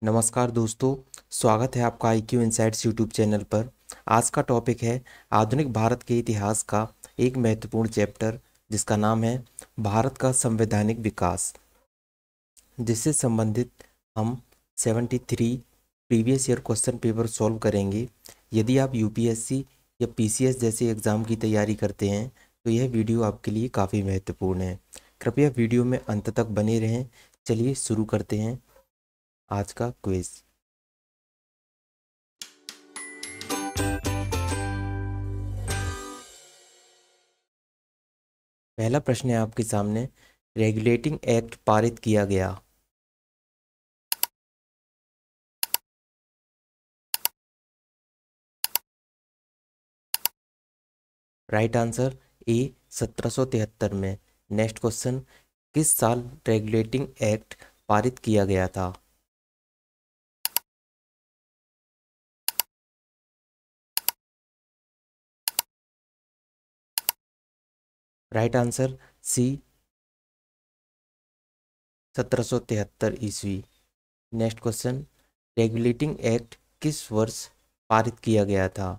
नमस्कार दोस्तों, स्वागत है आपका IQ इनसाइट्स यूट्यूब चैनल पर। आज का टॉपिक है आधुनिक भारत के इतिहास का एक महत्वपूर्ण चैप्टर जिसका नाम है भारत का संवैधानिक विकास। जिससे संबंधित हम 73 previous year question paper solve करेंगे। यदि आप UPSC या PCS जैसे एग्ज़ाम की तैयारी करते हैं तो यह वीडियो आपके लिए काफ़ी महत्वपूर्ण है। कृपया वीडियो में अंत तक बने रहें। चलिए शुरू करते हैं आज का क्विज। पहला प्रश्न है आपके सामने, रेगुलेटिंग एक्ट पारित किया गया। राइट आंसर ए 1773 में। नेक्स्ट क्वेश्चन, किस साल रेगुलेटिंग एक्ट पारित किया गया था? राइट आंसर सी 1773 ईस्वी। नेक्स्ट क्वेश्चन, रेगुलेटिंग एक्ट किस वर्ष पारित किया गया था?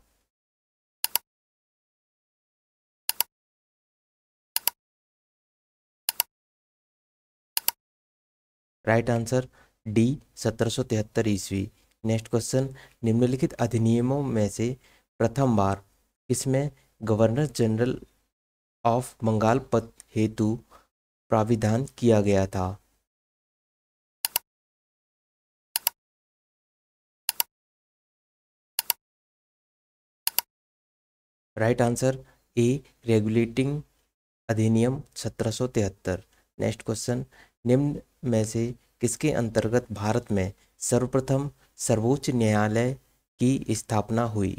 राइट आंसर डी 1773 ईस्वी। नेक्स्ट क्वेश्चन, निम्नलिखित अधिनियमों में से प्रथम बार किसमें गवर्नर जनरल ऑफ बंगाल पद हेतु प्राविधान किया गया था? राइट आंसर ए रेगुलेटिंग अधिनियम 1773। नेक्स्ट क्वेश्चन, निम्न में से किसके अंतर्गत भारत में सर्वप्रथम सर्वोच्च न्यायालय की स्थापना हुई?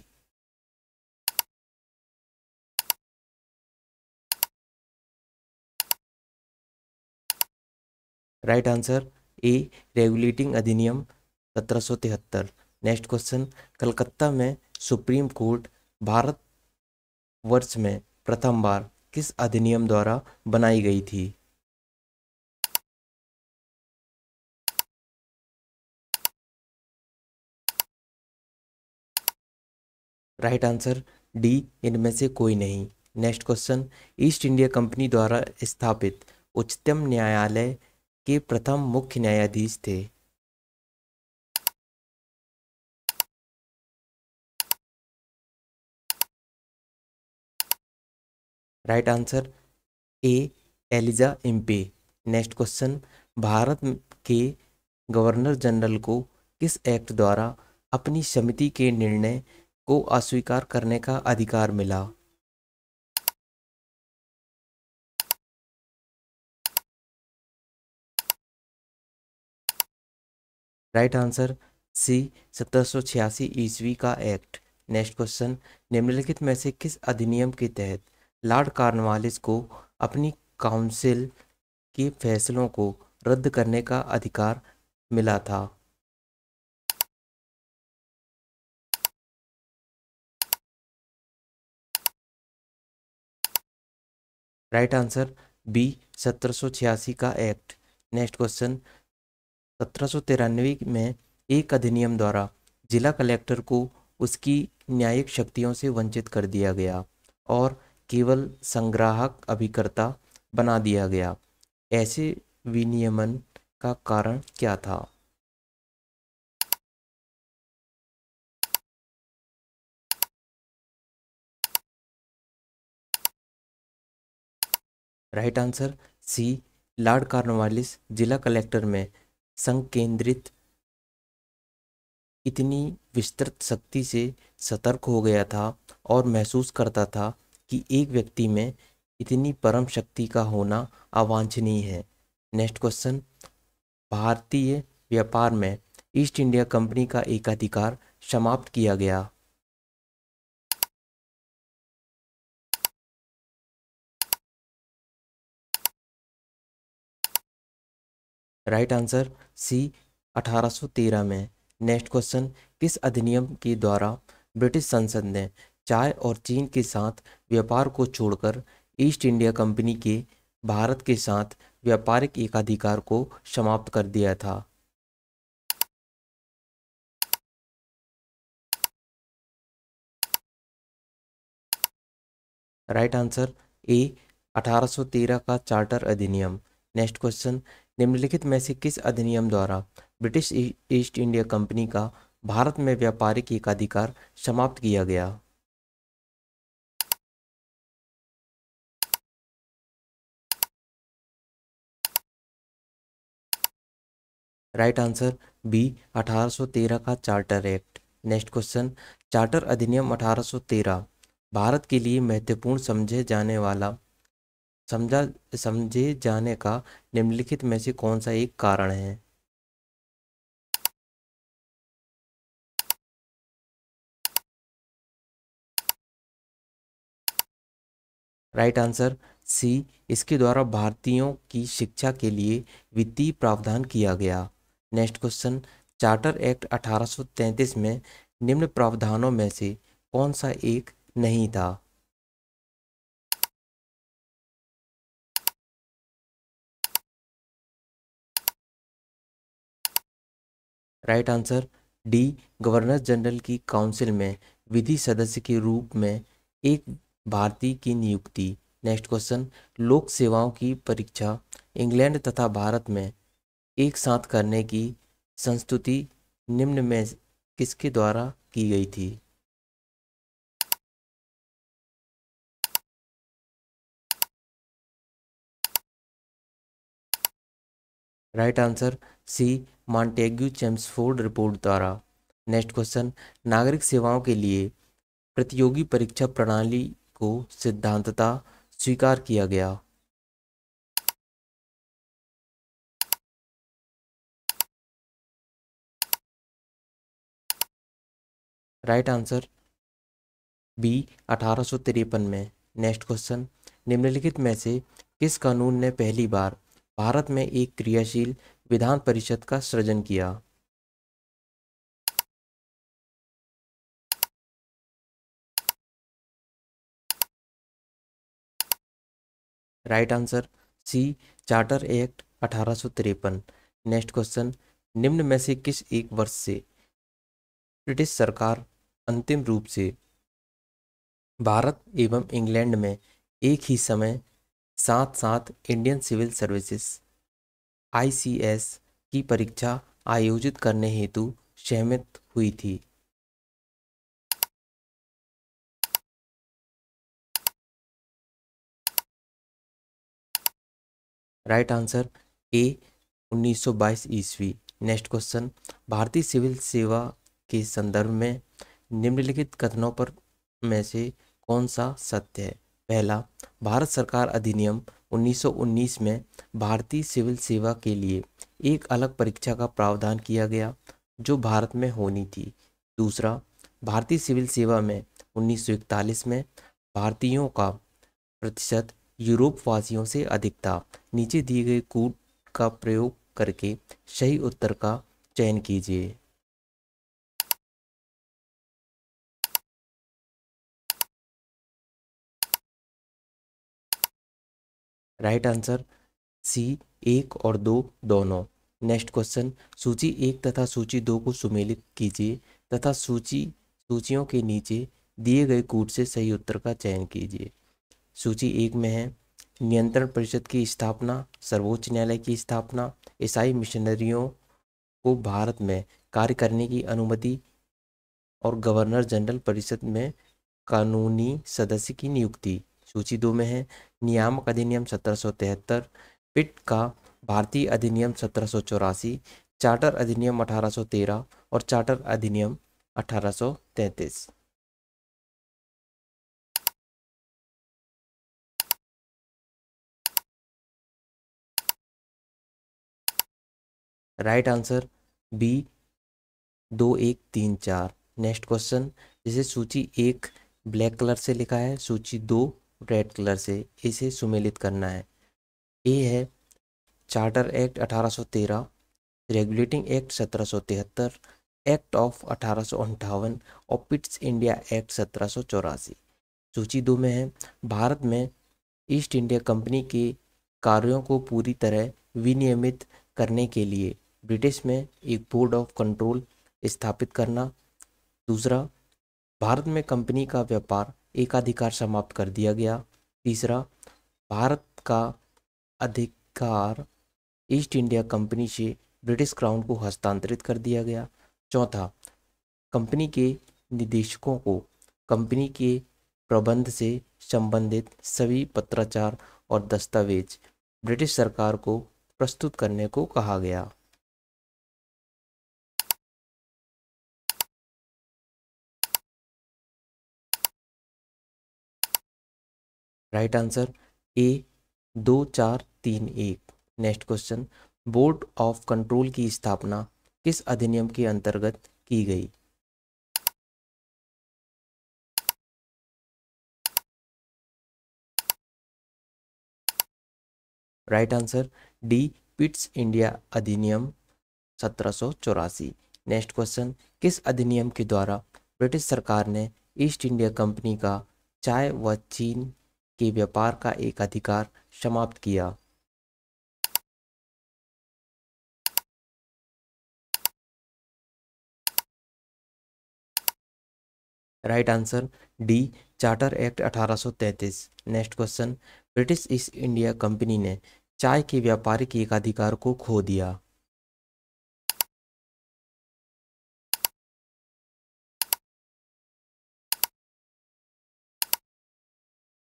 राइट आंसर ए रेगुलेटिंग अधिनियम 1773। नेक्स्ट क्वेश्चन, कलकत्ता में सुप्रीम कोर्ट भारत वर्ष में प्रथम बार किस अधिनियम द्वारा बनाई गई थी? राइट आंसर डी इनमें से कोई नहीं। Next question, East India Company द्वारा स्थापित उच्चतम न्यायालय के प्रथम मुख्य न्यायाधीश थे? Right answer A Elijah Impey. Next question, Bharat के गवर्नर जनरल को किस एक्ट द्वारा अपनी समिति के निर्णय को अस्वीकार करने का अधिकार मिला? राइट आंसर सी 1786 ईस्वी का एक्ट। नेक्स्ट क्वेश्चन, निम्नलिखित में से किस अधिनियम के तहत लॉर्ड कॉर्नवालिस को अपनी काउंसिल के फैसलों को रद्द करने का अधिकार मिला था? राइट आंसर बी 1786 का एक्ट। नेक्स्ट क्वेश्चन, 1793 में एक अधिनियम द्वारा जिला कलेक्टर को उसकी न्यायिक शक्तियों से वंचित कर दिया गया और केवल संग्राहक अभिकर्ता बना दिया गया। ऐसे विनियमन का कारण क्या था? Right answer C Lord Cornwallis जिला कलेक्टर में संकेंद्रित इतनी विस्तृत शक्ति से सतर्क हो गया था और महसूस करता था कि एक व्यक्ति में इतनी परम शक्ति का होना अवांछनीय है। नेक्स्ट क्वेश्चन, भारतीय व्यापार में ईस्ट इंडिया कंपनी का एकाधिकार समाप्त किया गया। राइट आंसर सी 1813 में। नेक्स्ट क्वेश्चन, किस अधिनियम के द्वारा ब्रिटिश संसद ने चाय और चीन के साथ व्यापार को छोड़कर ईस्ट इंडिया कंपनी के भारत के साथ व्यापारिक एकाधिकार को समाप्त कर दिया था? राइट आंसर ए 1813 का चार्टर अधिनियम। नेक्स्ट क्वेश्चन, निम्नलिखित में से किस अधिनियम द्वारा ब्रिटिश ईस्ट इंडिया कंपनी का भारत में व्यापारिक एकाधिकार समाप्त किया गया? राइट आंसर बी 1813 का charter act. Next question, charter अधिनियम 1813 भारत के लिए महत्वपूर्ण समझा समझे जाने का निम्नलिखित में से कौन सा एक कारण है? राइट आंसर सी, इसके द्वारा भारतीयों की शिक्षा के लिए वित्तीय प्रावधान किया गया। नेक्स्ट क्वेश्चन, चार्टर एक्ट 1833 में निम्न प्रावधानों में से कौन सा एक नहीं था? Right answer D, governor general की काउंसिल में विधि सदस्य के रूप में एक भारतीय की नियुक्ति। नेक्स्ट क्वेश्चन, लोक सेवाओं की परीक्षा इंग्लैंड तथा भारत में एक साथ करने की संस्तुति निम्न में किसके द्वारा की गई थी? Right answer C, Montagu Chelmsford report द्वारा। नेक्स्ट क्वेश्चन, नागरिक सेवाओं के लिए प्रतियोगी परीक्षा प्रणाली को सिद्धांततः स्वीकार किया गया। राइट आंसर बी 1853 में। नेक्स्ट क्वेश्चन, निम्नलिखित में से किस कानून ने पहली बार भारत में एक क्रियाशील विधान परिषद का सृजन किया? Right answer C, charter act 1853। Next question, निम्न में से किस एक वर्ष से ब्रिटिश सरकार अंतिम रूप से भारत एवं इंग्लैंड में एक ही समय साथ साथ इंडियन सिविल सर्विसेज आईसीएस की परीक्षा आयोजित करने हेतु सहमत हुई थी? राइट आंसर ए 1922 ईस्वी। नेक्स्ट क्वेश्चन, भारतीय सिविल सेवा के संदर्भ में निम्नलिखित कथनों पर में से कौन सा सत्य है? पहला, भारत सरकार अधिनियम 1919 में भारतीय सिविल सेवा के लिए एक अलग परीक्षा का प्रावधान किया गया जो भारत में होनी थी। दूसरा, भारतीय सिविल सेवा में 1941 में भारतीयों का प्रतिशत यूरोप वासियों से अधिक था। नीचे दिए गए कूट का प्रयोग करके सही उत्तर का चयन कीजिए। राइट आंसर सी, एक और दो दोनों। नेक्स्ट क्वेश्चन, सूची एक तथा सूची दो को सुमेलित कीजिए तथा सूचियों के नीचे दिए गए कूट से सही उत्तर का चयन कीजिए। सूची एक में है नियंत्रण परिषद की स्थापना, सर्वोच्च न्यायालय की स्थापना, ईसाई मिशनरियों को भारत में कार्य करने की अनुमति और गवर्नर जनरल परिषद में कानूनी सदस्य की नियुक्ति। सूची दो में है नियामक अधिनियम 1773, पिट का भारतीय अधिनियम 1784, चार्टर अधिनियम 1813 और चार्टर अधिनियम 1833। Right answer B 2134। Next question, जिसे सूची एक ब्लैक कलर से लिखा है, सूची दो रेड कलर से, इसे सुमेलित करना है। ए है charter act 1813, regulating act 1773, act of 1858 और पिट्स इंडिया एक्ट 1784। सूची दो में है भारत में ईस्ट इंडिया कंपनी के कार्यों को पूरी तरह विनियमित करने के लिए ब्रिटिश में एक बोर्ड ऑफ कंट्रोल स्थापित करना। दूसरा, भारत में कंपनी का व्यापार एकाधिकार समाप्त कर दिया गया। तीसरा, भारत का अधिकार ईस्ट इंडिया कंपनी से ब्रिटिश क्राउन को हस्तांतरित कर दिया गया। चौथा, कंपनी के निदेशकों को कंपनी के प्रबंध से संबंधित सभी पत्राचार और दस्तावेज ब्रिटिश सरकार को प्रस्तुत करने को कहा गया। Right answer A 2431। Next question, board of control की स्थापना किस अधिनियम के अंतर्गत की गई? Right answer D, Pitt's India अधिनियम 1784। नेक्स्ट क्वेश्चन, किस अधिनियम के द्वारा ब्रिटिश सरकार ने ईस्ट इंडिया कंपनी का चाय व चीन के व्यापार का एक अधिकार समाप्त किया? Right answer D, charter act 1833। Next question, British east India company ने चाय के व्यापारिक एकाधिकार को खो दिया?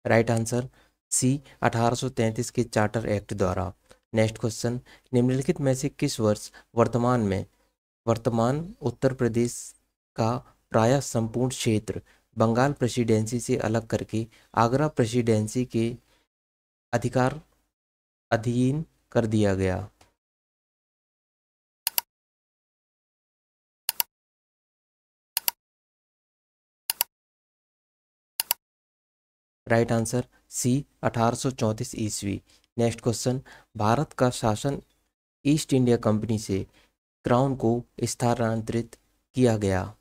राइट आंसर सी, 1833 के चार्टर एक्ट द्वारा। नेक्स्ट क्वेश्चन, निम्नलिखित में से किस वर्ष वर्तमान उत्तर प्रदेश का प्रायः संपूर्ण क्षेत्र बंगाल प्रेसिडेंसी से अलग करके आगरा प्रेसिडेंसी के अधिकार अधीन कर दिया गया? राइट आंसर सी, 1834 ईस्वी। नेक्स्ट क्वेश्चन, भारत का शासन ईस्ट इंडिया कंपनी से क्राउन को स्थानांतरित किया गया?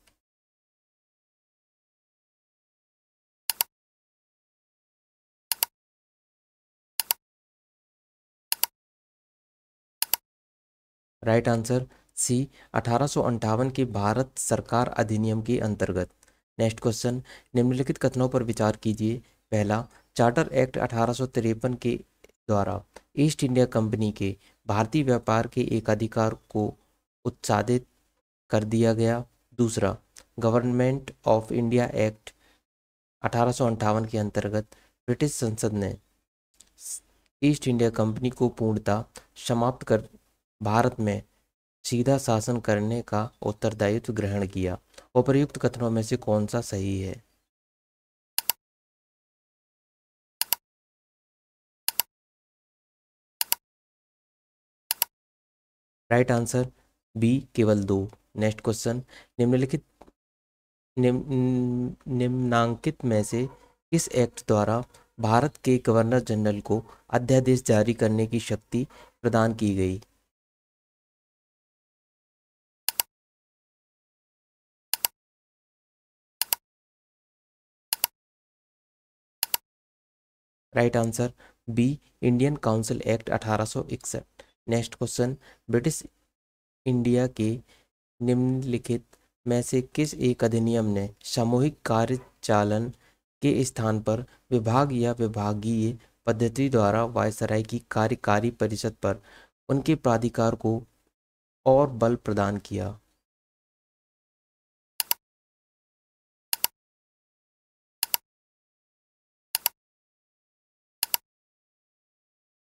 राइट आंसर सी, 1858 के भारत सरकार अधिनियम के अंतर्गत। नेक्स्ट क्वेश्चन, निम्नलिखित कथनों पर विचार कीजिए। पहला, चार्टर एक्ट 1853 के द्वारा ईस्ट इंडिया कंपनी के भारतीय व्यापार के एकाधिकार को उत्साहित कर दिया गया। दूसरा, गवर्नमेंट ऑफ इंडिया एक्ट 1858 के अंतर्गत ब्रिटिश संसद ने ईस्ट इंडिया कंपनी को पूर्णतः समाप्त कर भारत में सीधा शासन करने का उत्तरदायित्व ग्रहण किया। उपर्युक्त कथनों में से कौन सा सही है? राइट आंसर बी, केवल 2। नेक्स्ट क्वेश्चन, निम्नलिखित निम्नांकित में से किस एक्ट द्वारा भारत के गवर्नर जनरल को अध्यादेश जारी करने की शक्ति प्रदान की गई? Right answer B, Indian Council Act 1861। Next question, British India के निम्नलिखित में से किस एक अधिनियम ने सामूहिक कार्यचालन के स्थान पर विभाग या विभागीय पद्धति द्वारा वायसराय की कार्यकारी परिषद पर उनके प्राधिकार को और बल प्रदान किया?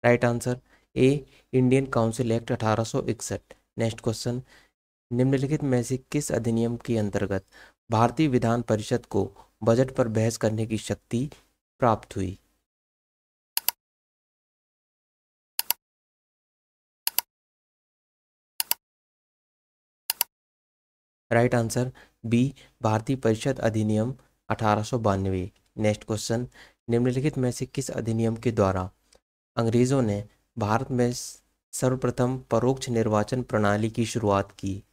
राइट आंसर ए, Indian Council Act 1861। Next question, निम्नलिखित में से किस अधिनियम के अंतर्गत भारतीय विधान परिषद को बजट पर बहस करने की शक्ति प्राप्त हुई? राइट आंसर बी, भारतीय परिषद अधिनियम 1892। नेक्स्ट क्वेश्चन, निम्नलिखित में से किस अधिनियम के द्वारा अंग्रेजों ने भारत में सर्वप्रथम परोक्ष निर्वाचन प्रणाली की शुरुआत की?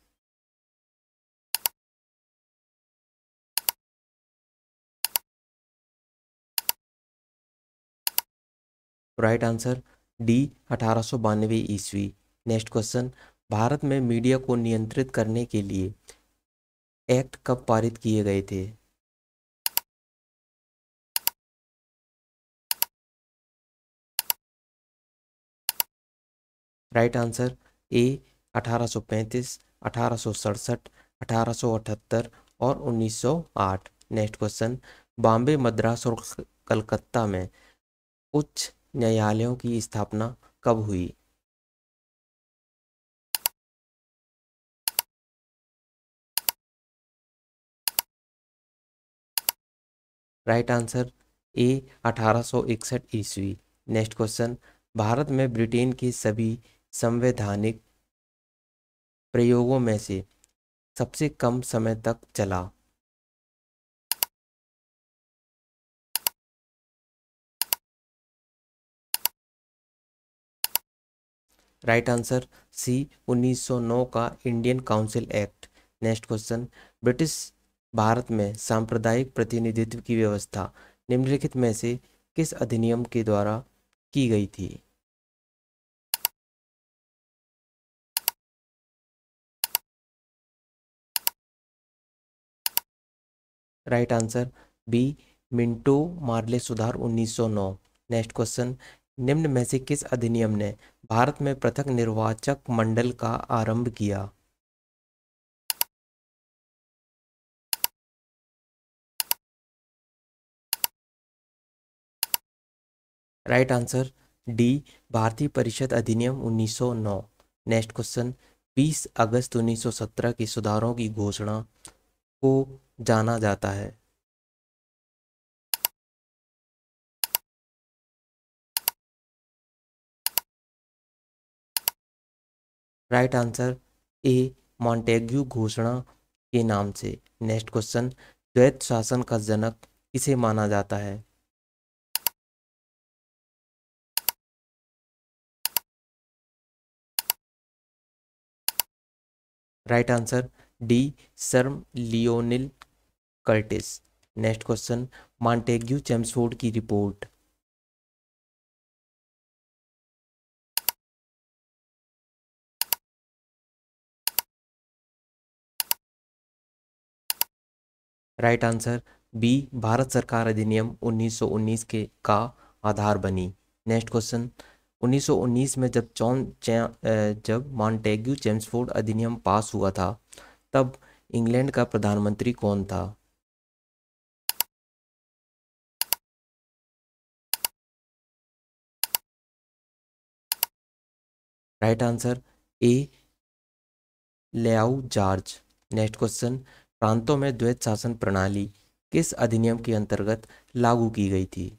राइट आंसर डी, 1892 ईस्वी। नेक्स्ट क्वेश्चन, भारत में मीडिया को नियंत्रित करने के लिए एक्ट कब पारित किए गए थे? राइट आंसर ए 1835, 1867, 1878 और 1908। नेक्स्ट क्वेश्चन, बॉम्बे, मद्रास और कलकत्ता में उच्च न्यायालयों की स्थापना कब हुई? राइट आंसर ए 1861 ईस्वी। नेक्स्ट क्वेश्चन, भारत में ब्रिटेन के सभी संवैधानिक प्रयोगों में से सबसे कम समय तक चला? राइट आंसर सी 1909 का Indian Council act. Next question, British Bharat में सांप्रदायिक प्रतिनिधित्व की व्यवस्था निम्नलिखित में से किस अधिनियम के द्वारा की गई थी? Right answer B Minto Morley सुधार 1909। नेक्स्ट क्वेश्चन, निम्न में से किस अधिनियम ने भारत में पृथक निर्वाचक मंडल का आरंभ किया? राइट आंसर डी भारतीय परिषद अधिनियम 1909। नेक्स्ट क्वेश्चन, 20 अगस्त 1917 के सुधारों की घोषणा को जाना जाता है? राइट आंसर ए मॉन्टेग्यू घोषणा के नाम से। नेक्स्ट क्वेश्चन, द्वैत शासन का जनक किसे माना जाता है? Right answer D Sir Lionel Curtis. Next question, Montagu Chelmsford की रिपोर्ट। राइट आंसर बी भारत सरकार अधिनियम 1919 के का आधार बनी। नेक्स्ट क्वेश्चन, 1919 में जब मॉन्टेग्यू चेम्सफोर्ड अधिनियम पास हुआ था तब इंग्लैंड का प्रधानमंत्री कौन था? Right answer A Lloyd George. Next question, प्रांतों में द्वैत शासन प्रणाली किस अधिनियम के अंतर्गत लागू की गई थी?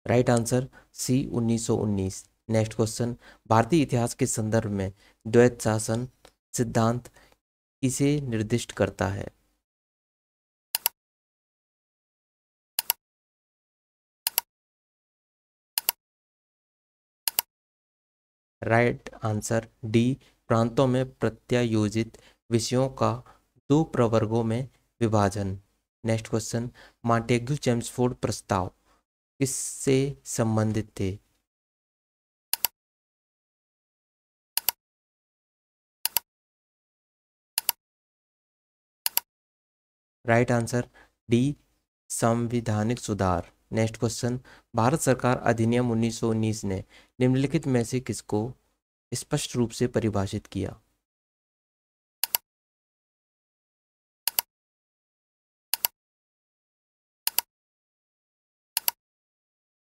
Right answer C 1919। Next question, भारतीय इतिहास के संदर्भ में द्वैत शासन सिद्धांत किसे निर्दिष्ट करता है? राइट आंसर डी प्रांतों में प्रत्यायोजित विषयों का दो प्रवर्गों में विभाजन। नेक्स्ट क्वेश्चन, मॉन्टेग्यू चेम्सफोर्ड प्रस्ताव किससे संबंधित थे? राइट आंसर डी संविधानिक सुधार। नेक्स्ट क्वेश्चन, भारत सरकार अधिनियम 1919 ने निम्नलिखित में से किसको स्पष्ट रूप से परिभाषित किया?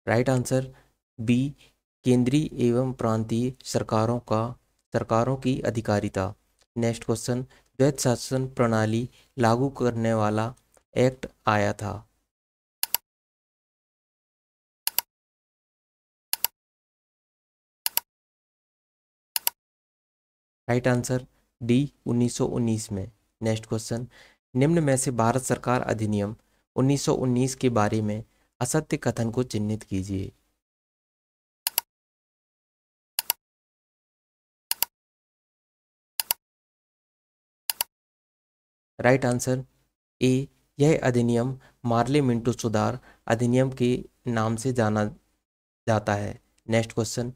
राइट आंसर बी केंद्रीय एवं प्रांतीय सरकारों की अधिकारिता। नेक्स्ट क्वेश्चन, द्वैत शासन प्रणाली लागू करने वाला एक्ट आया था? राइट आंसर डी 1919 में। नेक्स्ट क्वेश्चन, निम्न में से भारत सरकार अधिनियम 1919 के बारे में असत्य कथन को चिन्हित कीजिए। राइट आंसर ए यह अधिनियम मार्ले मिंटो सुधार अधिनियम के नाम से जाना जाता है। नेक्स्ट क्वेश्चन,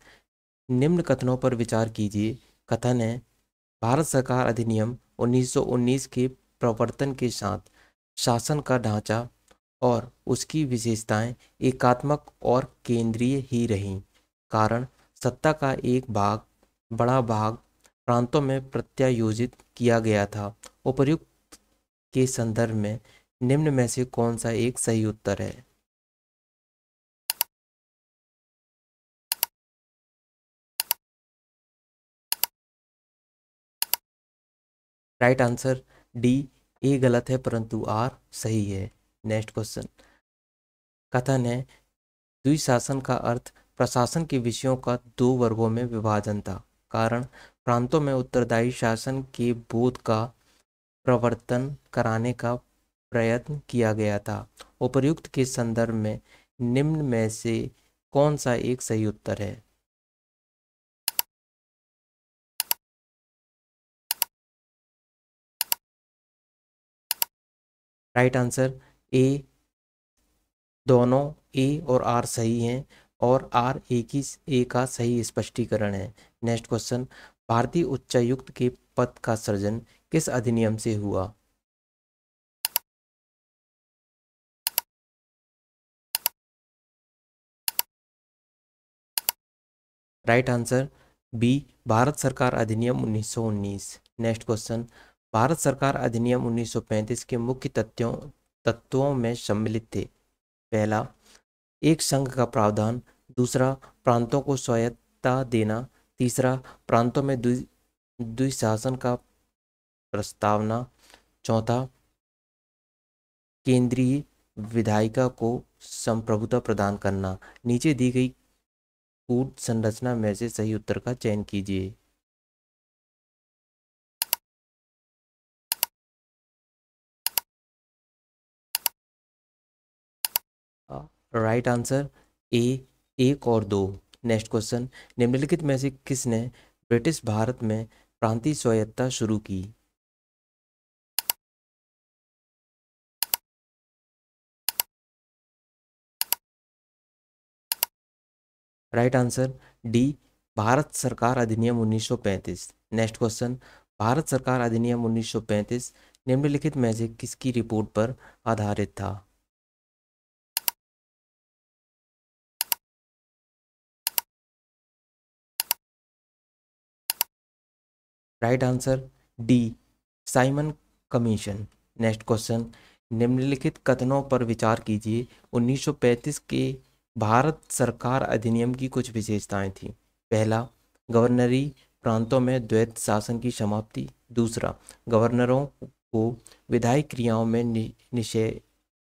निम्न कथनों पर विचार कीजिए। कथन है, भारत सरकार अधिनियम 1919 के प्रवर्तन के साथ शासन का ढांचा और उसकी विशेषताएं एकात्मक और केंद्रीय ही रहीं। कारण सत्ता का एक बड़ा भाग प्रांतों में प्रत्यायोजित किया गया था। उपर्युक्त के संदर्भ में निम्न में से कौन सा एक सही उत्तर है? राइट आंसर डी, ए गलत है परंतु आर सही है। Next question. कथन है द्विशासन का अर्थ प्रशासन के विषयों का दो वर्गों में विभाजन था। कारण प्रांतों में उत्तरदायी शासन के बोध का प्रवर्तन कराने का प्रयत्न किया गया था। उपर्युक्त के संदर्भ में निम्न में से कौन सा एक सही उत्तर है? राइट आंसर ए, दोनों ए और आर सही हैं और आर ए का सही स्पष्टीकरण है। Next question. भारतीय उच्चायुक्त के पद का सृजन किस अधिनियम से हुआ? राइट आंसर बी, भारत सरकार अधिनियम 1919। Next question. भारत सरकार अधिनियम 1935 के मुख्य तत्वों में सम्मिलित थे। पहला, एक संघ का प्रावधान। दूसरा, प्रांतों को स्वायत्तता देना। तीसरा, प्रांतों में द्विशासन का प्रस्तावना। चौथा, केंद्रीय विधायिका को संप्रभुता प्रदान करना। नीचे दी गई कूट संरचना में से सही उत्तर का चयन कीजिए। राइट आंसर ए, एक और दो। Next question. निम्नलिखित में से किसने ब्रिटिश भारत में प्रांतीय स्वायत्तता शुरू की? राइट आंसर डी, भारत सरकार अधिनियम 1935। Next question. भारत सरकार अधिनियम 1935 निम्नलिखित में से किसकी रिपोर्ट पर आधारित था? Right answer D, Simon commission. Next question. निम्नलिखित कथनों पर विचार कीजिए। 1935 के भारत सरकार अधिनियम की कुछ विशेषताएं थीं। पहला, गवर्नरी प्रांतों में द्वैत शासन की समाप्ति। दूसरा, गवर्नरों को विधायी क्रियाओं में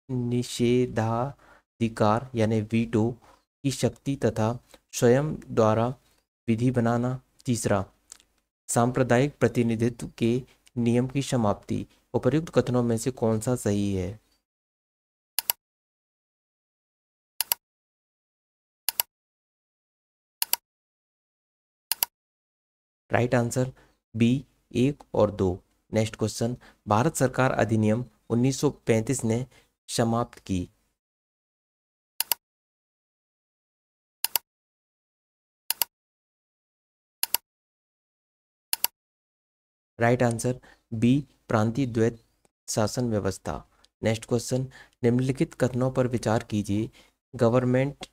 निषेधाधिकार यानी वीटो की शक्ति तथा स्वयं द्वारा विधि बनाना। तीसरा, सांप्रदायिक प्रतिनिधित्व के नियम की समाप्ति। उपर्युक्त कथनों में से कौन सा सही है? राइट आंसर बी, एक और दो। Next question. भारत सरकार अधिनियम 1935 ने समाप्त की। राइट आंसर बी, प्रांतीय द्वैत शासन व्यवस्था। Next question. निम्नलिखित कथनों पर विचार कीजिए। गवर्नमेंट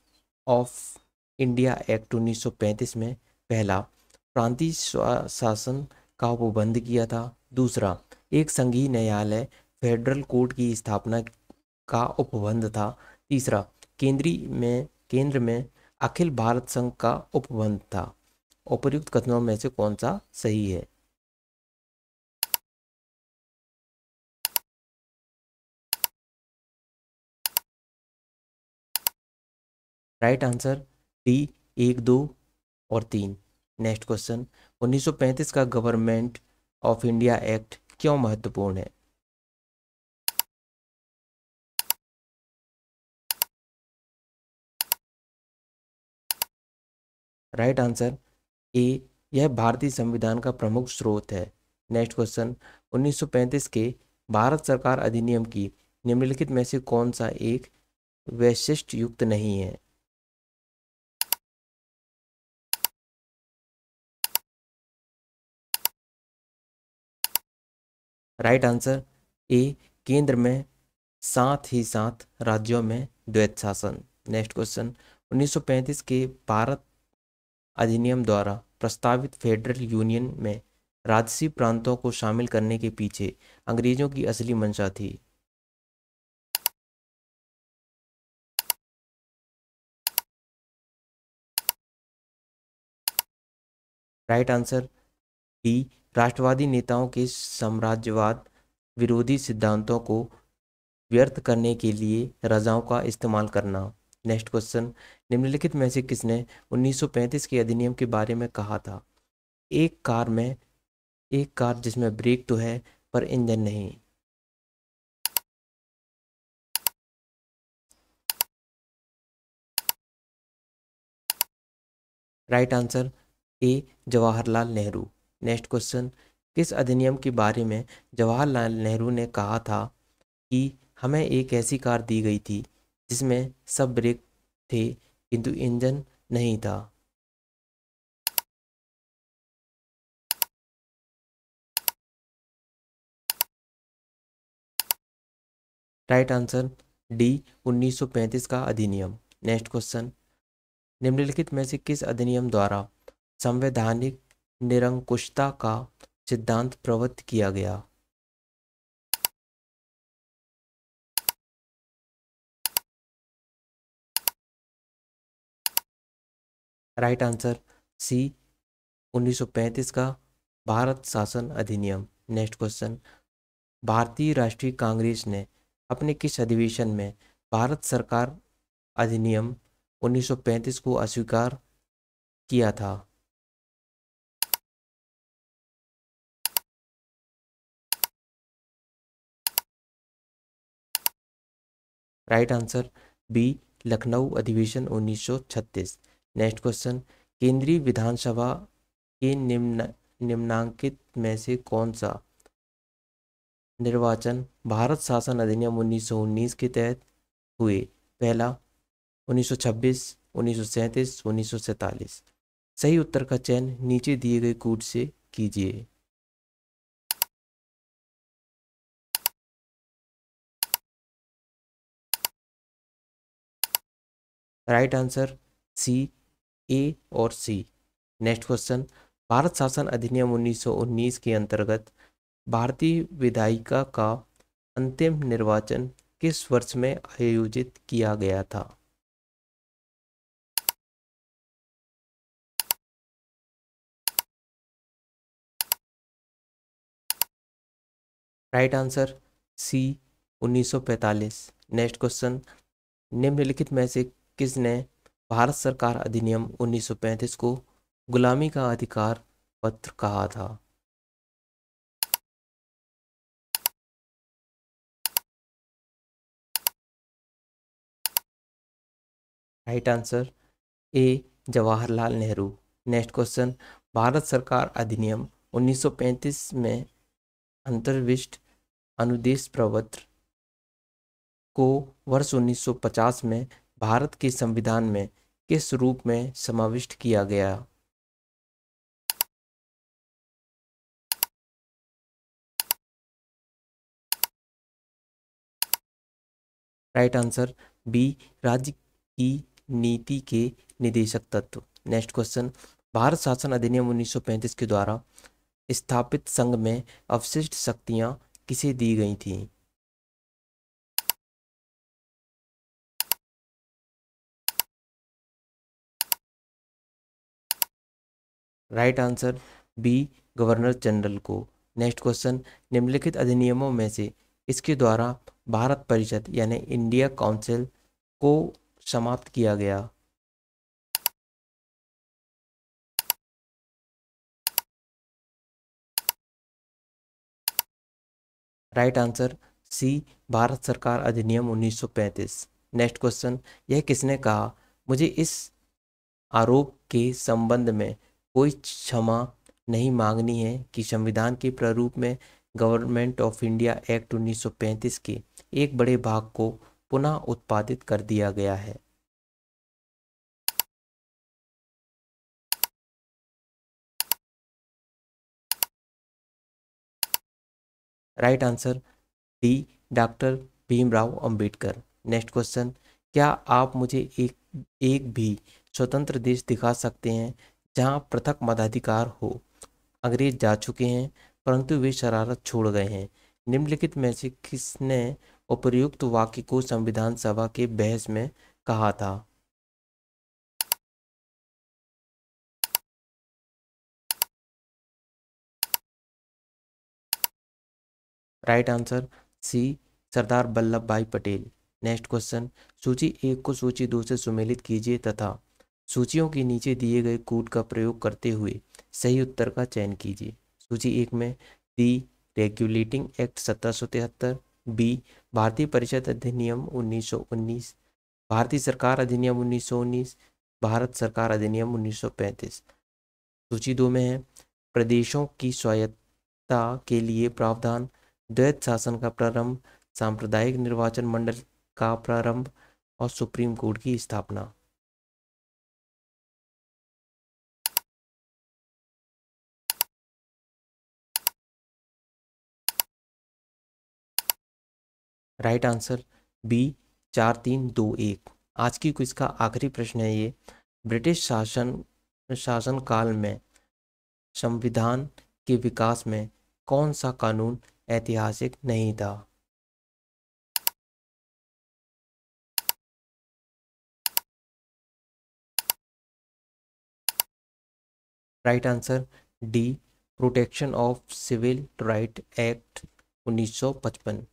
ऑफ इंडिया एक्ट 1935 में पहला, प्रांतीय शासन का उपबंध किया था। दूसरा, एक संघीय न्यायालय फेडरल कोर्ट की स्थापना का उपबंध था। तीसरा, केंद्र में अखिल भारत संघ का उपबंध था। उपर्युक्त कथनों में से कौन सा सही है? राइट आंसर डी, एक, दो और तीन। Next question. 1935 का गवर्नमेंट ऑफ इंडिया एक्ट क्यों महत्वपूर्ण है? राइट आंसर ए, यह भारतीय संविधान का प्रमुख स्रोत है। Next question. 1935 के भारत सरकार अधिनियम की निम्नलिखित में से कौन सा एक वैशिष्ट युक्त नहीं है? राइट आंसर ए केंद्र में साथ ही साथ राज्यों में द्वैत शासन। नेक्स्ट क्वेश्चन, 1935 के भारत अधिनियम द्वारा प्रस्तावित फेडरल यूनियन में राजसी प्रांतों को शामिल करने के पीछे अंग्रेजों की असली मंशा थी। राइट आंसर डी, राष्ट्रवादी नेताओं के साम्राज्यवाद विरोधी सिद्धांतों को व्यर्थ करने के लिए रजाओं का इस्तेमाल करना। नेक्स्ट क्वेश्चन, निम्नलिखित में से किसने 1935 के अधिनियम के बारे में कहा था? एक कार में एक कार जिसमें ब्रेक तो है पर इंजन नहीं। राइट आंसर ए, जवाहरलाल नेहरू। नेक्स्ट क्वेश्चन, किस अधिनियम के बारे में जवाहरलाल नेहरू ने कहा था कि हमें एक ऐसी कार दी गई थी जिसमें सब ब्रेक थे किंतु इंजन नहीं था? राइट आंसर डी, 1935 का अधिनियम। नेक्स्ट क्वेश्चन, निम्नलिखित में से किस अधिनियम द्वारा संवैधानिक निरंकुशता का सिद्धांत प्रवृत्त किया गया? राइट आंसर सी, 1935 का भारत शासन अधिनियम। नेक्स्ट क्वेश्चन, भारतीय राष्ट्रीय कांग्रेस ने अपने किस अधिवेशन में भारत सरकार अधिनियम 1935 को अस्वीकार किया था? राइट आंसर बी, लखनऊ अधिवेशन 1936। नेक्स्ट क्वेश्चन, केंद्रीय विधानसभा के निम्नांकित में से कौन सा निर्वाचन भारत शासन अधिनियम 1919 के तहत हुए? पहला 1926, 1937, 1947। सही उत्तर का चयन नीचे दिए गए कूट से कीजिए। राइट आंसर सी, ए और सी। नेक्स्ट क्वेश्चन, भारत शासन अधिनियम 1919 के अंतर्गत भारतीय विधायिका का अंतिम निर्वाचन किस वर्ष में आयोजित किया गया था? Right answer C, 1945। Next question, निम्नलिखित में से किसने भारत सरकार अधिनियम 1935 को गुलामी का अधिकार पत्र कहा था? राइट आंसर ए, जवाहरलाल नेहरू। नेक्स्ट क्वेश्चन, भारत सरकार अधिनियम 1935 में अंतर्विष्ट अनुदेश प्रपत्र को वर्ष 1950 में भारत के संविधान में किस रूप में समाविष्ट किया गया? राइट आंसर बी, राज्य की नीति के निदेशक तत्व। नेक्स्ट क्वेश्चन, भारत शासन अधिनियम 1935 के द्वारा स्थापित संघ में अवशिष्ट शक्तियां किसे दी गई थीं? Right answer B, governor general को। नेक्स्ट क्वेश्चन, निम्नलिखित अधिनियमों में से इसके द्वारा भारत परिषद यानी इंडिया काउंसिल को समाप्त किया गया? राइट आंसर सी, भारत सरकार अधिनियम 1935। नेक्स्ट क्वेश्चन, यह किसने कहा मुझे इस आरोप के संबंध में कोई क्षमा नहीं मांगनी है कि संविधान के प्रारूप में गवर्नमेंट ऑफ इंडिया एक्ट 1935 के एक बड़े भाग को पुनः उत्पादित कर दिया गया है? Right answer D doctor Bhimrao Ambedkar. Next question, क्या आप मुझे एक भी स्वतंत्र देश दिखा सकते हैं जहां पृथक मताधिकार हो? अंग्रेज जा चुके हैं परंतु वे शरारत छोड़ गए हैं। निम्नलिखित में से किसने उपर्युक्त वाक्य को संविधान सभा के बहस में कहा था? राइट आंसर सी, सरदार वल्लभ भाई पटेल। नेक्स्ट क्वेश्चन, सूची एक को सूची दो से सुमेलित कीजिए तथा सूचियों के नीचे दिए गए कूट का प्रयोग करते हुए सही उत्तर का चयन कीजिए। सूची एक में दी रेगुलेटिंग एक्ट 1773, बी भारतीय परिषद अधिनियम 1919, भारतीय सरकार अधिनियम 1919, भारत सरकार अधिनियम 1935। सूची दो में है प्रदेशों की स्वायत्तता के लिए प्रावधान, द्वैत शासन का प्रारंभ, सांप्रदायिक निर्वाचन मंडल का प्रारंभ और सुप्रीम कोर्ट की स्थापना। Right answer B, 4321। आज की क्विज का आखिरी प्रश्न है ये, ब्रिटिश शासन काल में संविधान के विकास में कौन सा कानून ऐतिहासिक नहीं था? Right answer D, protection of civil right act 1955।